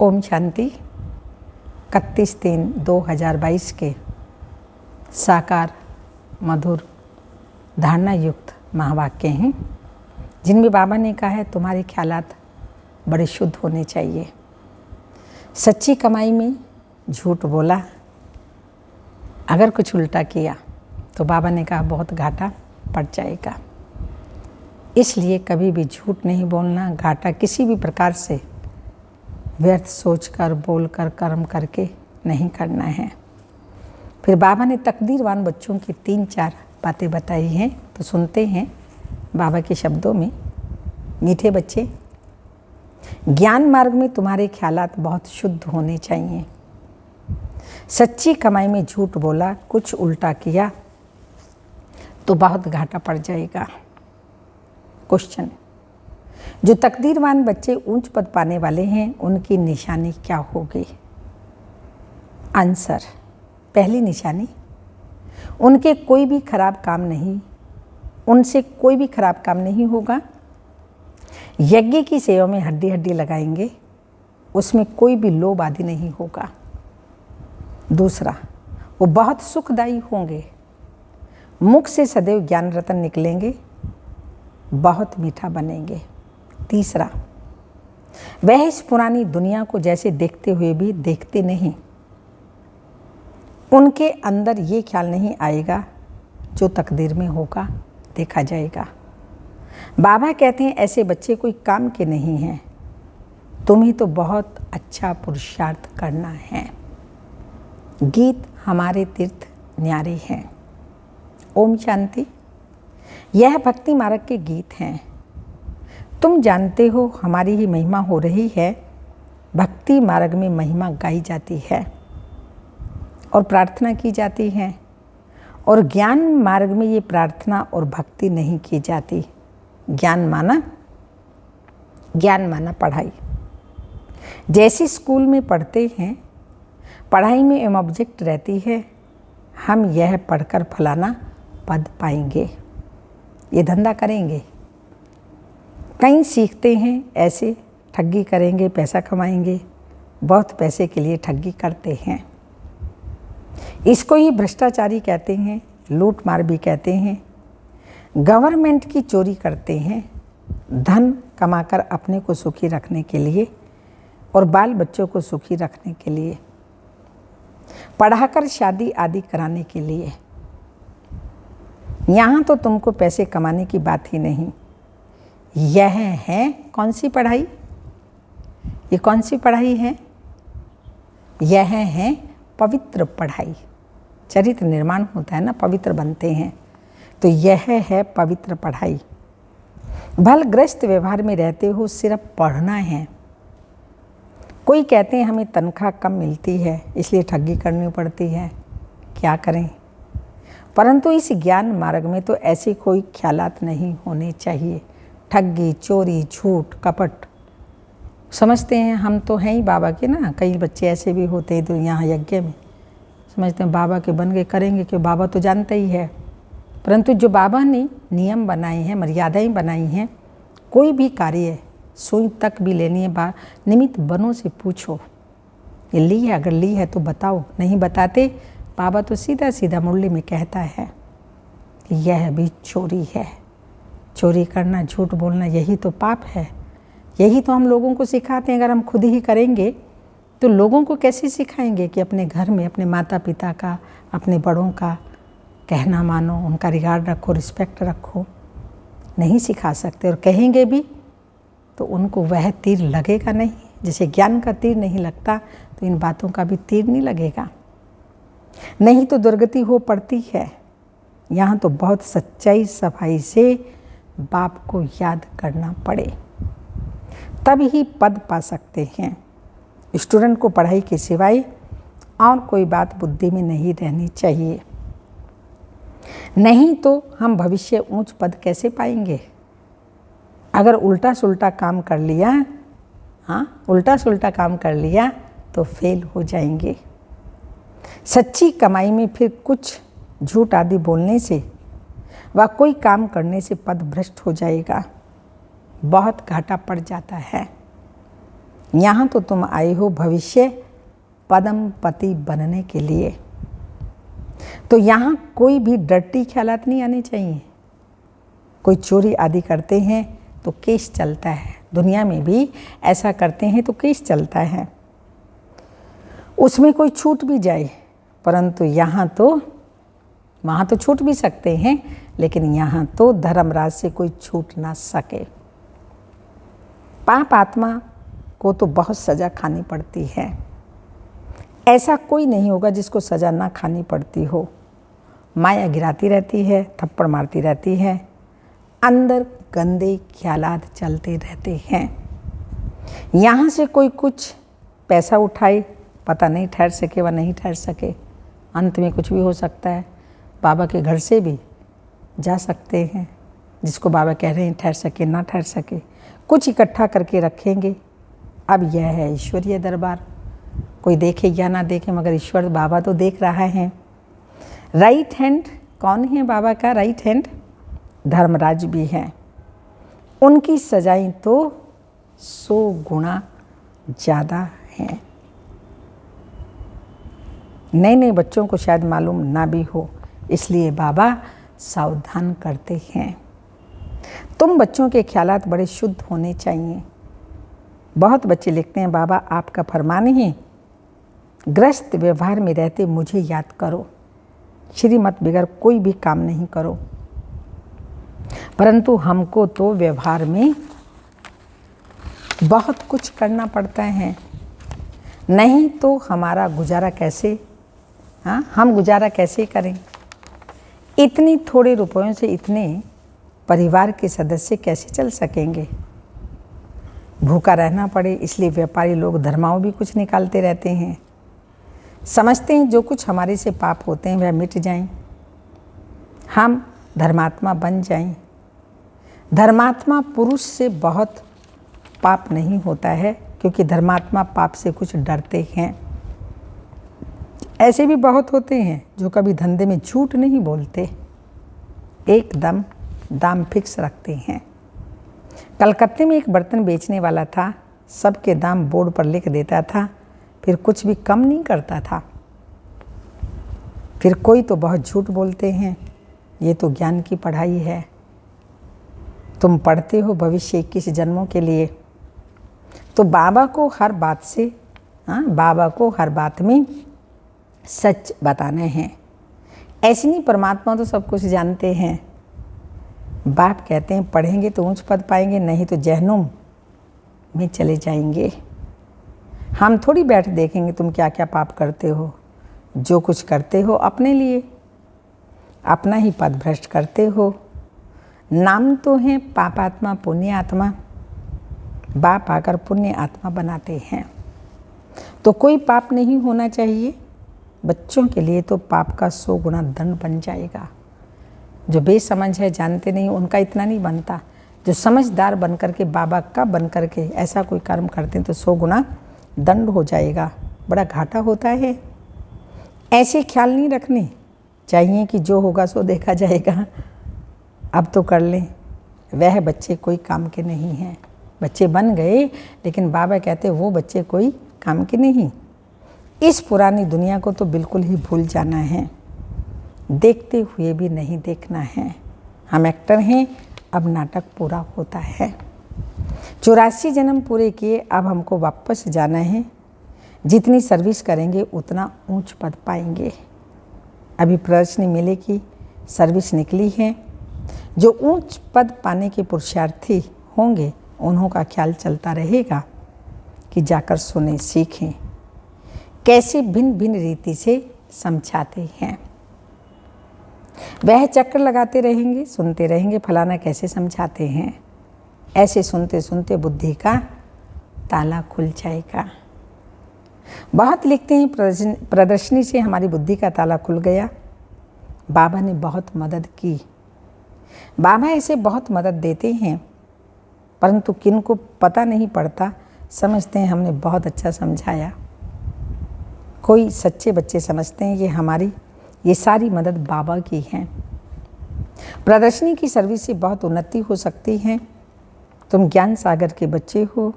ओम शांति। 31/3/2022 के साकार मधुर धारणा युक्त महावाक्य हैं जिनमें बाबा ने कहा है तुम्हारे ख्यालात बड़े शुद्ध होने चाहिए। सच्ची कमाई में झूठ बोला, अगर कुछ उल्टा किया तो बाबा ने कहा बहुत घाटा पड़ जाएगा। इसलिए कभी भी झूठ नहीं बोलना, घाटा किसी भी प्रकार से व्यर्थ सोचकर, बोलकर, कर्म करके नहीं करना है। फिर बाबा ने तकदीरवान बच्चों की 3-4 बातें बताई हैं, तो सुनते हैं बाबा के शब्दों में। मीठे बच्चे, ज्ञान मार्ग में तुम्हारे ख्यालात बहुत शुद्ध होने चाहिए। सच्ची कमाई में झूठ बोला, कुछ उल्टा किया तो बहुत घाटा पड़ जाएगा। क्वेश्चन, जो तकदीरवान बच्चे ऊंच पद पाने वाले हैं उनकी निशानी क्या होगी? आंसर, पहली निशानी, उनसे कोई भी खराब काम नहीं होगा। यज्ञ की सेवा में हड्डी हड्डी लगाएंगे, उसमें कोई भी लोभ आदि नहीं होगा। दूसरा, वो बहुत सुखदायी होंगे। मुख से सदैव ज्ञान रतन निकलेंगे, बहुत मीठा बनेंगे। तीसरा, वह इस पुरानी दुनिया को जैसे देखते हुए भी देखते नहीं। उनके अंदर ये ख्याल नहीं आएगा जो तकदीर में होगा देखा जाएगा। बाबा कहते हैं ऐसे बच्चे कोई काम के नहीं हैं, तुम्हें तो बहुत अच्छा पुरुषार्थ करना है। गीत हमारे तीर्थ न्यारे हैं। ओम शांति। यह भक्ति मार्ग के गीत हैं। तुम जानते हो हमारी ही महिमा हो रही है। भक्ति मार्ग में महिमा गाई जाती है और प्रार्थना की जाती है, और ज्ञान मार्ग में ये प्रार्थना और भक्ति नहीं की जाती। ज्ञान माना पढ़ाई। जैसे स्कूल में पढ़ते हैं, पढ़ाई में एम ऑब्जेक्ट रहती है, हम यह पढ़कर फलाना पद पाएंगे, ये धंधा करेंगे। कई सीखते हैं ऐसे, ठगी करेंगे, पैसा कमाएंगे, बहुत पैसे के लिए ठगी करते हैं। इसको ही भ्रष्टाचारी कहते हैं, लूट मार भी कहते हैं। गवर्नमेंट की चोरी करते हैं, धन कमाकर अपने को सुखी रखने के लिए और बाल बच्चों को सुखी रखने के लिए, पढ़ाकर शादी आदि कराने के लिए। यहाँ तो तुमको पैसे कमाने की बात ही नहीं। यह है कौन सी पढ़ाई? ये कौन सी पढ़ाई है? यह है पवित्र पढ़ाई। चरित्र निर्माण होता है ना, पवित्र बनते हैं, तो यह है पवित्र पढ़ाई। भलग्रस्त व्यवहार में रहते हो, सिर्फ पढ़ना है। कोई कहते हैं हमें तनख्वाह कम मिलती है इसलिए ठगी करनी पड़ती है, क्या करें? परंतु इस ज्ञान मार्ग में तो ऐसे कोई ख्यालात नहीं होने चाहिए। ठगी, चोरी, झूठ, कपट समझते हैं हम तो हैं ही बाबा के ना। कई बच्चे ऐसे भी होते हैं तो यहाँ यज्ञ में समझते हैं बाबा के बन के करेंगे, कि बाबा तो जानते ही है। परंतु जो बाबा ने नियम बनाए हैं, मर्यादाएं बनाई हैं, कोई भी कार्य सुई तक भी लेनी है, निमित्त बनों से पूछो ये ली है, अगर ली है तो बताओ। नहीं बताते, बाबा तो सीधा सीधा मुरली में कहता है कि यह भी चोरी है। चोरी करना, झूठ बोलना, यही तो पाप है। यही तो हम लोगों को सिखाते हैं। अगर हम खुद ही करेंगे तो लोगों को कैसे सिखाएंगे कि अपने घर में अपने माता पिता का, अपने बड़ों का कहना मानो, उनका रिगार्ड रखो, रिस्पेक्ट रखो। नहीं सिखा सकते, और कहेंगे भी तो उनको वह तीर लगेगा नहीं। जैसे ज्ञान का तीर नहीं लगता तो इन बातों का भी तीर नहीं लगेगा। नहीं तो दुर्गति हो पड़ती है। यहाँ तो बहुत सच्चाई सफाई से बाप को याद करना पड़े, तब ही पद पा सकते हैं। स्टूडेंट को पढ़ाई के सिवाय और कोई बात बुद्धि में नहीं रहनी चाहिए। नहीं तो हम भविष्य ऊंच पद कैसे पाएंगे? अगर उल्टा सुल्टा काम कर लिया तो फेल हो जाएंगे। सच्ची कमाई में फिर कुछ झूठ आदि बोलने से व कोई काम करने से पद भ्रष्ट हो जाएगा, बहुत घाटा पड़ जाता है। यहाँ तो तुम आए हो भविष्य पदम पति बनने के लिए। तो यहाँ कोई भी डर्टी ख्यालात नहीं आने चाहिए। कोई चोरी आदि करते हैं तो केस चलता है, दुनिया में भी ऐसा करते हैं तो केस चलता है, उसमें कोई छूट भी जाए। परंतु यहाँ तो, वहाँ तो छूट भी सकते हैं, लेकिन यहाँ तो धर्मराज से कोई छूट ना सके। पाप आत्मा को तो बहुत सज़ा खानी पड़ती है। ऐसा कोई नहीं होगा जिसको सज़ा ना खानी पड़ती हो। माया गिराती रहती है, थप्पड़ मारती रहती है, अंदर गंदे ख्यालात चलते रहते हैं। यहाँ से कोई कुछ पैसा उठाए, पता नहीं ठहर सके व नहीं ठहर सके, अंत में कुछ भी हो सकता है। बाबा के घर से भी जा सकते हैं, जिसको बाबा कह रहे हैं ठहर सके ना ठहर सके, कुछ इकट्ठा करके रखेंगे। अब यह है ईश्वरीय दरबार, कोई देखे या ना देखे मगर ईश्वर बाबा तो देख रहा है। राइट हैंड कौन है बाबा का? राइट हैंड धर्मराज भी है। उनकी सजाएं तो 100 गुना ज़्यादा हैं। नए नए बच्चों को शायद मालूम ना भी हो, इसलिए बाबा सावधान करते हैं। तुम बच्चों के ख्यालात बड़े शुद्ध होने चाहिए। बहुत बच्चे लिखते हैं बाबा आपका फरमान है, ग्रस्त व्यवहार में रहते मुझे याद करो, श्रीमत बगैर कोई भी काम नहीं करो। परंतु हमको तो व्यवहार में बहुत कुछ करना पड़ता है, नहीं तो हमारा गुजारा कैसे, हाँ हम गुजारा कैसे करें? इतनी थोड़े रुपयों से इतने परिवार के सदस्य कैसे चल सकेंगे? भूखा रहना पड़े, इसलिए व्यापारी लोग धर्माओं भी कुछ निकालते रहते हैं। समझते हैं जो कुछ हमारे से पाप होते हैं वह मिट जाएं, हम धर्मात्मा बन जाएं। धर्मात्मा पुरुष से बहुत पाप नहीं होता है, क्योंकि धर्मात्मा पाप से कुछ डरते हैं। ऐसे भी बहुत होते हैं जो कभी धंधे में झूठ नहीं बोलते, एकदम दाम फिक्स रखते हैं। कलकत्ते में एक बर्तन बेचने वाला था, सबके दाम बोर्ड पर लिख देता था, फिर कुछ भी कम नहीं करता था। फिर कोई तो बहुत झूठ बोलते हैं। ये तो ज्ञान की पढ़ाई है। तुम पढ़ते हो भविष्य 21 जन्मों के लिए, तो बाबा को हर बात से, बाबा को हर बात में सच बताने हैं। ऐसे नहीं, परमात्मा तो सब कुछ जानते हैं। बाप कहते हैं पढ़ेंगे तो ऊंच पद पाएंगे, नहीं तो जहन्नुम में चले जाएंगे। हम थोड़ी बैठ देखेंगे तुम क्या क्या पाप करते हो। जो कुछ करते हो अपने लिए, अपना ही पद भ्रष्ट करते हो। नाम तो है पापात्मा पुण्य आत्मा, बाप आकर पुण्य आत्मा बनाते हैं। तो कोई पाप नहीं होना चाहिए। बच्चों के लिए तो पाप का 100 गुना दंड बन जाएगा। जो बेसमझ है, जानते नहीं, उनका इतना नहीं बनता। जो समझदार बन करके, बाबा का बन करके ऐसा कोई कर्म करते हैं तो 100 गुना दंड हो जाएगा, बड़ा घाटा होता है। ऐसे ख्याल नहीं रखने चाहिए कि जो होगा सो देखा जाएगा, अब तो कर लें। वह बच्चे कोई काम के नहीं हैं। बच्चे बन गए, लेकिन बाबा कहते वो बच्चे कोई काम के नहीं। इस पुरानी दुनिया को तो बिल्कुल ही भूल जाना है, देखते हुए भी नहीं देखना है। हम एक्टर हैं, अब नाटक पूरा होता है। 84 जन्म पूरे किए, अब हमको वापस जाना है। जितनी सर्विस करेंगे उतना ऊंच पद पाएंगे। अभी प्रदर्शनी मेले की सर्विस निकली है। जो ऊंच पद पाने के पुरुषार्थी होंगे उन्हों का ख्याल चलता रहेगा कि जाकर सुने, सीखें कैसे भिन्न भिन्न रीति से समझाते हैं। वह चक्कर लगाते रहेंगे, सुनते रहेंगे फलाना कैसे समझाते हैं। ऐसे सुनते सुनते बुद्धि का ताला खुल जाएगा। बहुत लिखते हैं प्रदर्शनी से हमारी बुद्धि का ताला खुल गया। बाबा ने बहुत मदद की। बाबा ऐसे बहुत मदद देते हैं, परंतु किन को पता नहीं पड़ता, समझते हैं हमने बहुत अच्छा समझाया। कोई सच्चे बच्चे समझते हैं ये सारी मदद बाबा की है। प्रदर्शनी की सर्विस से बहुत उन्नति हो सकती है। तुम ज्ञान सागर के बच्चे हो,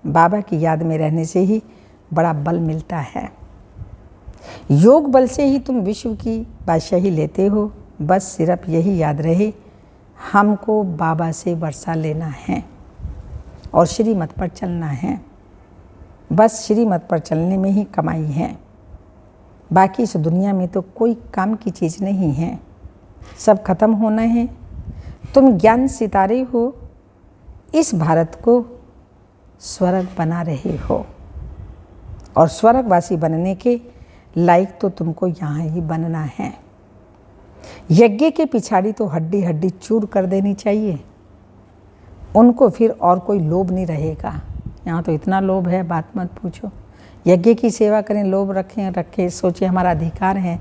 बाबा की याद में रहने से ही बड़ा बल मिलता है। योग बल से ही तुम विश्व की बादशाही लेते हो। बस सिर्फ यही याद रहे, हमको बाबा से वर्षा लेना है और श्रीमत पर चलना है। बस श्रीमत पर चलने में ही कमाई है। बाकी इस दुनिया में तो कोई काम की चीज़ नहीं है, सब खत्म होना है। तुम ज्ञान सितारे हो, इस भारत को स्वर्ग बना रहे हो और स्वर्गवासी बनने के लायक तो तुमको यहाँ ही बनना है। यज्ञ के पिछाड़ी तो हड्डी हड्डी चूर कर देनी चाहिए, उनको फिर और कोई लोभ नहीं रहेगा। यहाँ तो इतना लोभ है, बात मत पूछो। यज्ञ की सेवा करें, लोभ रखें, सोचे हमारा अधिकार है।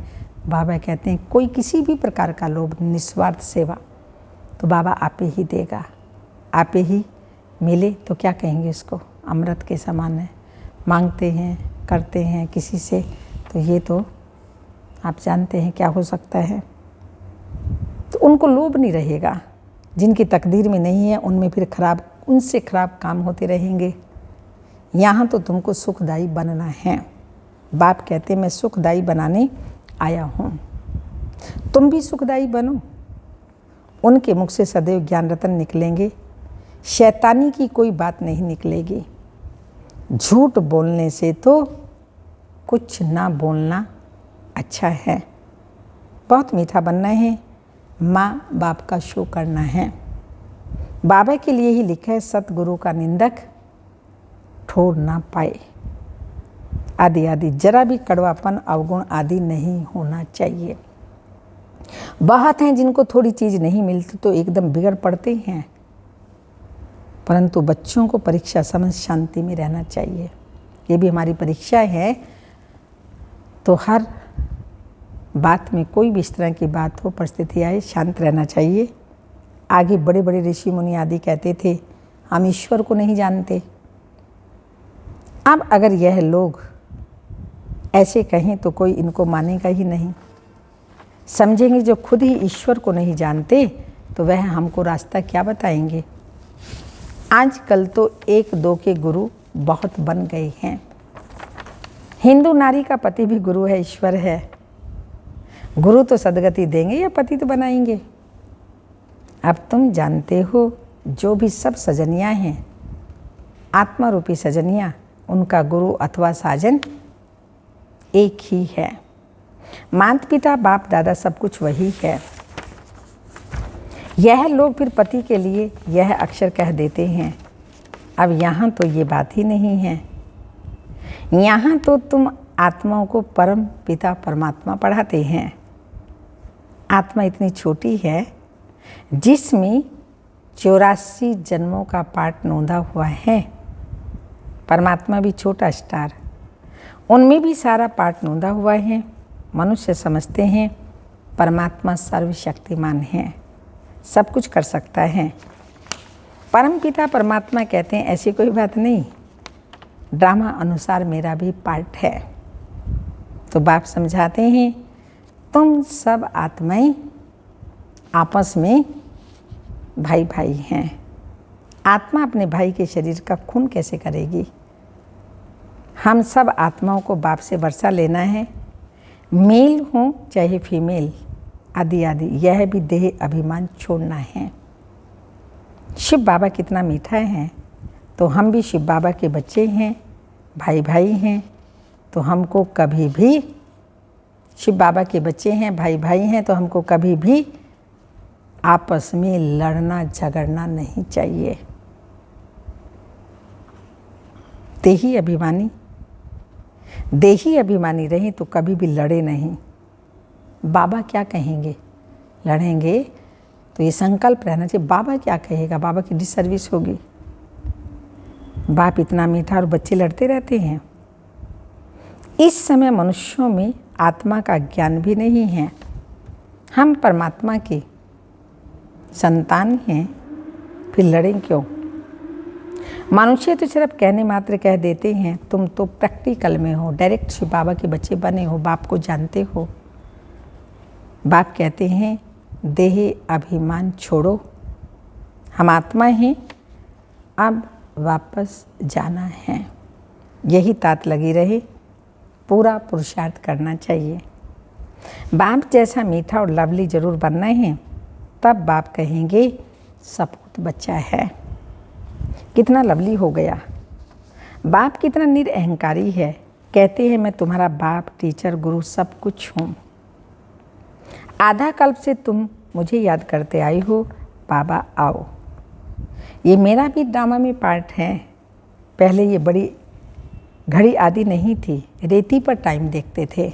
बाबा कहते हैं कोई किसी भी प्रकार का लोभ, निस्वार्थ सेवा तो बाबा आप ही देगा। आप ही मिले तो क्या कहेंगे इसको, अमृत के समान है। मांगते हैं, करते हैं किसी से, तो ये तो आप जानते हैं क्या हो सकता है। तो उनको लोभ नहीं रहेगा, जिनकी तकदीर में नहीं है उनमें फिर उनसे खराब काम होते रहेंगे। यहाँ तो तुमको सुखदायी बनना है। बाप कहते मैं सुखदायी बनाने आया हूँ, तुम भी सुखदायी बनो। उनके मुख से सदैव ज्ञान रतन निकलेंगे, शैतानी की कोई बात नहीं निकलेगी। झूठ बोलने से तो कुछ ना बोलना अच्छा है। बहुत मीठा बनना है, माँ बाप का शो करना है। बाबा के लिए ही लिखा है, सतगुरु का निंदक ठोर ना पाए। आदि आदि जरा भी कड़वापन, अवगुण आदि नहीं होना चाहिए। बहुत हैं जिनको थोड़ी चीज़ नहीं मिलती तो एकदम बिगड़ पड़ते हैं, परंतु बच्चों को परीक्षा समझ शांति में रहना चाहिए। ये भी हमारी परीक्षा है, तो हर बात में कोई भी इस तरह की बात हो, परिस्थिति आए, शांत रहना चाहिए। आगे बड़े बड़े ऋषि मुनि आदि कहते थे हम ईश्वर को नहीं जानते। अब अगर यह लोग ऐसे कहें तो कोई इनको मानेगा ही नहीं। समझेंगे जो खुद ही ईश्वर को नहीं जानते तो वह हमको रास्ता क्या बताएंगे। आजकल तो एक दो के गुरु बहुत बन गए हैं। हिंदू नारी का पति भी गुरु है, ईश्वर है। गुरु तो सदगति देंगे या पति तो बनाएंगे। अब तुम जानते हो जो भी सब सजनियाँ हैं, आत्मा रूपी सजनियाँ, उनका गुरु अथवा साजन एक ही है। माता पिता बाप दादा सब कुछ वही है। यह लोग फिर पति के लिए यह अक्षर कह देते हैं। अब यहाँ तो ये बात ही नहीं है। यहाँ तो तुम आत्माओं को परम पिता परमात्मा पढ़ाते हैं। आत्मा इतनी छोटी है जिसमें 84 जन्मों का पाठ नोंदा हुआ है। परमात्मा भी छोटा स्टार, उनमें भी सारा पाठ नोंदा हुआ है। मनुष्य समझते हैं परमात्मा सर्वशक्तिमान है, सब कुछ कर सकता है। परमपिता परमात्मा कहते हैं ऐसी कोई बात नहीं, ड्रामा अनुसार मेरा भी पार्ट है। तो बाप समझाते हैं तुम सब आत्माएं आपस में भाई भाई हैं। आत्मा अपने भाई के शरीर का खून कैसे करेगी। हम सब आत्माओं को बाप से वर्षा लेना है, मेल हो चाहे फीमेल, आदि आदि। यह भी देह अभिमान छोड़ना है। शिव बाबा कितना मीठा है, तो हम भी शिव बाबा के बच्चे हैं, भाई भाई हैं। तो हमको कभी भी शिव बाबा के बच्चे हैं, भाई भाई हैं, तो हमको कभी भी आपस में लड़ना झगड़ना नहीं चाहिए। देही अभिमानी रहीं तो कभी भी लड़े नहीं। बाबा क्या कहेंगे, लड़ेंगे तो ये संकल्प रहना चाहिए बाबा क्या कहेगा, बाबा की डिसर्विस होगी। बाप इतना मीठा और बच्चे लड़ते रहते हैं। इस समय मनुष्यों में आत्मा का ज्ञान भी नहीं है। हम परमात्मा के संतान हैं, फिर लड़ें क्यों। मनुष्य तो सिर्फ कहने मात्र कह देते हैं, तुम तो प्रैक्टिकल में हो, डायरेक्ट शिव बाबा के बच्चे बने हो, बाप को जानते हो। बाप कहते हैं देह अभिमान छोड़ो, हम आत्मा हैं। अब वापस जाना है। यही तात लगी रहे, पूरा पुरुषार्थ करना चाहिए। बाप जैसा मीठा और लवली जरूर बनना है, तब बाप कहेंगे सपूत बच्चा है। कितना लवली हो गया। बाप कितना निरअहंकारी है, कहते हैं मैं तुम्हारा बाप, टीचर, गुरु सब कुछ हूँ। आधा कल्प से तुम मुझे याद करते आई हो, बाबा आओ। ये मेरा भी ड्रामा में पार्ट है। पहले ये बड़ी घड़ी आदि नहीं थी, रेती पर टाइम देखते थे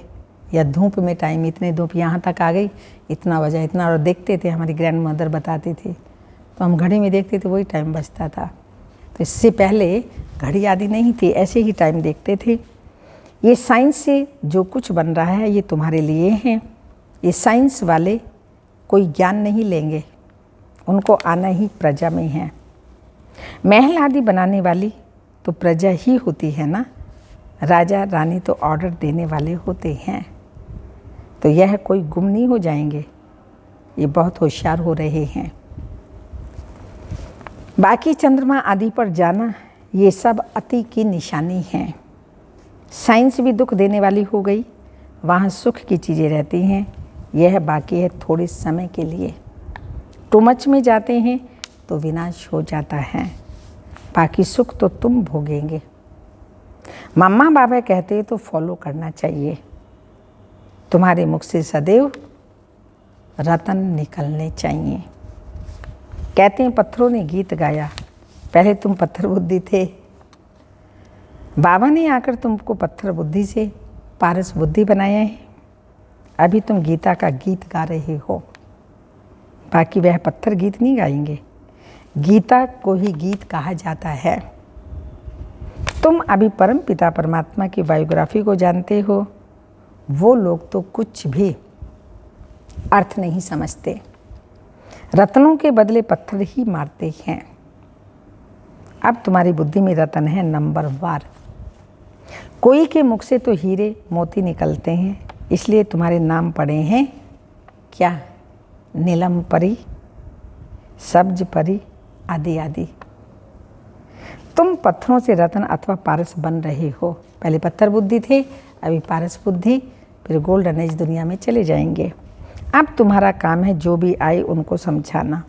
या धूप में टाइम, इतने धूप यहाँ तक आ गई, इतना बजा इतना, और देखते थे। हमारी ग्रैंड मदर बताती थी, तो हम घड़ी में देखते थे, वही टाइम बजता था। तो इससे पहले घड़ी आदि नहीं थी, ऐसे ही टाइम देखते थे। ये साइंस से जो कुछ बन रहा है ये तुम्हारे लिए है। ये साइंस वाले कोई ज्ञान नहीं लेंगे, उनको आना ही प्रजा में है। महल आदि बनाने वाली तो प्रजा ही होती है ना, राजा रानी तो ऑर्डर देने वाले होते हैं। तो यह कोई गुम नहीं हो जाएंगे, ये बहुत होशियार हो रहे हैं। बाकी चंद्रमा आदि पर जाना ये सब अति की निशानी है। साइंस भी दुख देने वाली हो गई, वहाँ सुख की चीज़ें रहती हैं, यह बाकी है थोड़े समय के लिए। टू मच में जाते हैं तो विनाश हो जाता है, बाकी सुख तो तुम भोगेंगे। मम्मा बाबा कहते तो फॉलो करना चाहिए। तुम्हारे मुख से सदैव रतन निकलने चाहिए। कहते हैं पत्थरों ने गीत गाया, पहले तुम पत्थर बुद्धि थे, बाबा ने आकर तुमको पत्थर बुद्धि से पारस बुद्धि बनाया है। अभी तुम गीता का गीत गा रहे हो, बाकी वह पत्थर गीत नहीं गाएंगे। गीता को ही गीत कहा जाता है। तुम अभी परम पिता परमात्मा की बायोग्राफी को जानते हो, वो लोग तो कुछ भी अर्थ नहीं समझते, रत्नों के बदले पत्थर ही मारते हैं। अब तुम्हारी बुद्धि में रतन है नंबर वार। कोई के मुख से तो हीरे मोती निकलते हैं, इसलिए तुम्हारे नाम पड़े हैं क्या, नीलम परी, सब्ज परी आदि आदि। तुम पत्थरों से रत्न अथवा पारस बन रहे हो। पहले पत्थर बुद्धि थे, अभी पारस बुद्धि, फिर गोल्डन एज दुनिया में चले जाएंगे। अब तुम्हारा काम है जो भी आए उनको समझाना।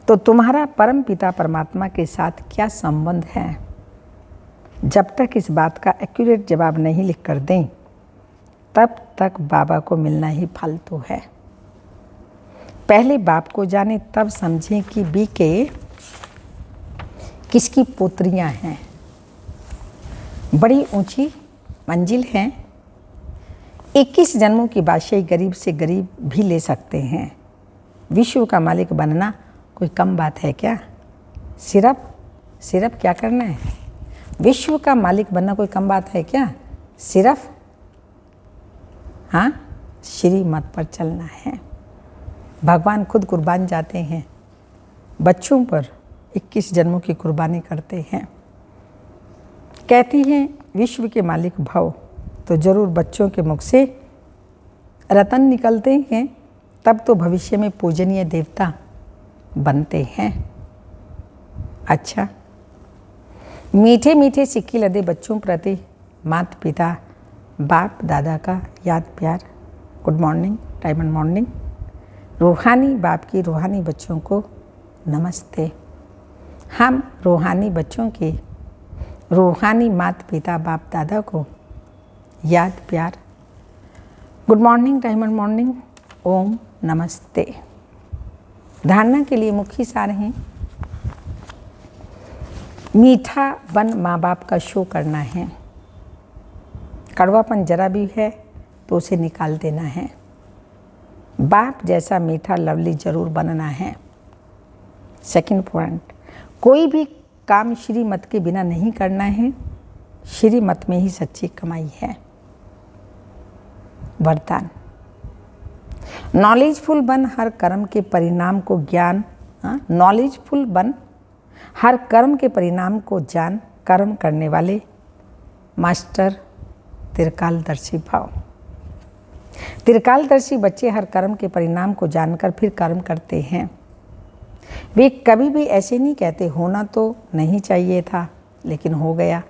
तो तुम्हारा परम पिता परमात्मा के साथ क्या संबंध है, जब तक इस बात का एक्यूरेट जवाब नहीं लिख कर दें, तब तक बाबा को मिलना ही फालतू है। पहले बाप को जाने, तब समझें कि बीके किसकी पुत्रियां हैं। बड़ी ऊंची मंजिल है। 21 जन्मों की बादशाही गरीब से गरीब भी ले सकते हैं। विश्व का मालिक बनना कोई कम बात है क्या? सिर्फ क्या करना है? विश्व का मालिक बनना कोई कम बात है क्या? सिर्फ हाँ, श्रीमत पर चलना है। भगवान खुद कुर्बान जाते हैं, बच्चों पर 21 जन्मों की कुर्बानी करते हैं। कहती हैं विश्व के मालिक भव, तो जरूर बच्चों के मुख से रतन निकलते हैं, तब तो भविष्य में पूजनीय देवता बनते हैं। अच्छा, मीठे मीठे सिक्के लदे बच्चों प्रति माता पिता बाप दादा का याद प्यार, गुड मॉर्निंग, डायमंड मॉर्निंग। रूहानी बाप की रूहानी बच्चों को नमस्ते। हम रूहानी बच्चों के रूहानी माता पिता बाप दादा को याद प्यार, गुड मॉर्निंग, डायमंड मॉर्निंग, ओम नमस्ते। धारणा के लिए मुख्य सार हैं, मीठा बन माँ बाप का शो करना है। कड़वापन जरा भी है तो उसे निकाल देना है। बाप जैसा मीठा लवली जरूर बनना है। सेकंड पॉइंट, कोई भी काम श्रीमत के बिना नहीं करना है। श्रीमत में ही सच्ची कमाई है। वरदान, नॉलेजफुल बन हर कर्म के परिणाम को ज्ञान, नॉलेजफुल बन हर कर्म के परिणाम को जान, कर्म करने वाले मास्टर त्रिकालदर्शी भाव। त्रिकालदर्शी बच्चे हर कर्म के परिणाम को जानकर फिर कर्म करते हैं। वे कभी भी ऐसे नहीं कहते होना तो नहीं चाहिए था लेकिन हो गया,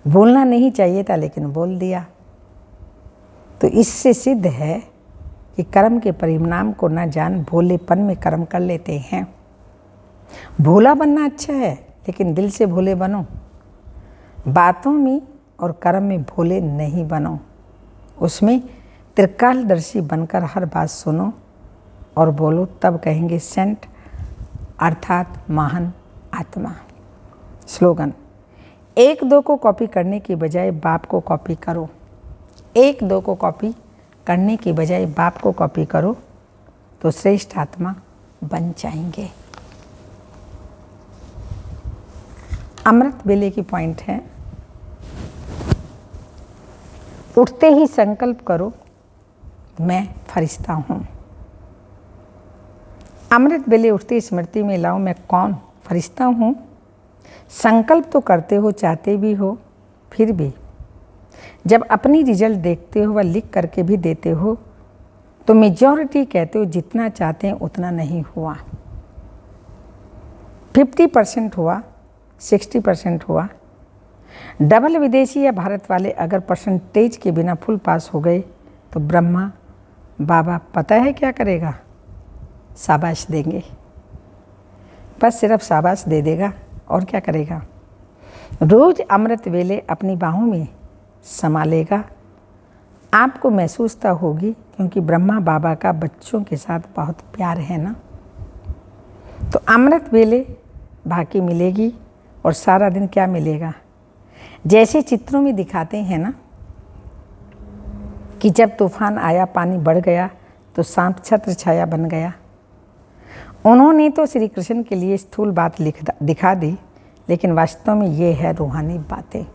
बोलना नहीं चाहिए था लेकिन बोल दिया। तो इससे सिद्ध है कि कर्म के परिणाम को न जान भोलेपन में कर्म कर लेते हैं। भोला बनना अच्छा है लेकिन दिल से भोले बनो। बातों में और कर्म में भोले नहीं बनो, उसमें त्रिकालदर्शी बनकर हर बात सुनो और बोलो, तब कहेंगे सेंट अर्थात महान आत्मा। स्लोगन, एक दो को कॉपी करने की बजाय बाप को कॉपी करो। एक दो को कॉपी करने की बजाय बाप को कॉपी करो तो श्रेष्ठ आत्मा बन जाएंगे। अमृत वेले की पॉइंट है, उठते ही संकल्प करो मैं फरिश्ता हूँ। अमृत वेले उठते स्मृति में लाओ मैं कौन फरिश्ता हूँ। संकल्प तो करते हो, चाहते भी हो, फिर भी जब अपनी रिजल्ट देखते हो व लिख करके भी देते हो तो मेजॉरिटी कहते हो जितना चाहते हैं उतना नहीं हुआ। 50% हुआ, 60% हुआ। डबल विदेशी या भारत वाले अगर परसेंटेज के बिना फुल पास हो गए तो ब्रह्मा बाबा पता है क्या करेगा? शाबाश देंगे, बस सिर्फ शाबाश दे देगा और क्या करेगा। रोज अमृत वेले अपनी बाहों में संभालेगा। आपको महसूसता होगी क्योंकि ब्रह्मा बाबा का बच्चों के साथ बहुत प्यार है ना। तो अमृत वेले बाकी मिलेगी और सारा दिन क्या मिलेगा? जैसे चित्रों में दिखाते हैं ना कि जब तूफान आया पानी बढ़ गया तो सांप छत्र छाया बन गया। उन्होंने तो श्री कृष्ण के लिए स्थूल बात दिखा दी, लेकिन वास्तव में ये है रूहानी बातें।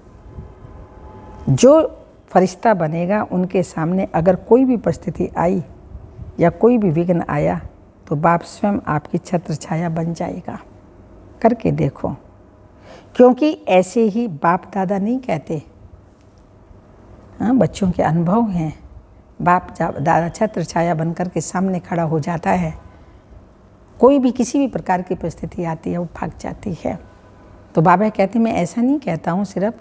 जो फरिश्ता बनेगा उनके सामने अगर कोई भी परिस्थिति आई या कोई भी विघ्न आया तो बाप स्वयं आपकी छत्र छाया बन जाएगा। करके देखो, क्योंकि ऐसे ही बाप दादा नहीं कहते। हाँ, बच्चों के अनुभव हैं। बाप दादा छत्र छाया बनकर के सामने खड़ा हो जाता है। कोई भी किसी भी प्रकार की परिस्थिति आती है वो भाग जाती है। तो बाबा कहते मैं ऐसा नहीं कहता हूँ सिर्फ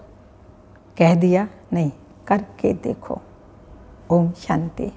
कह दिया, नहीं, करके देखो। ओम शांति।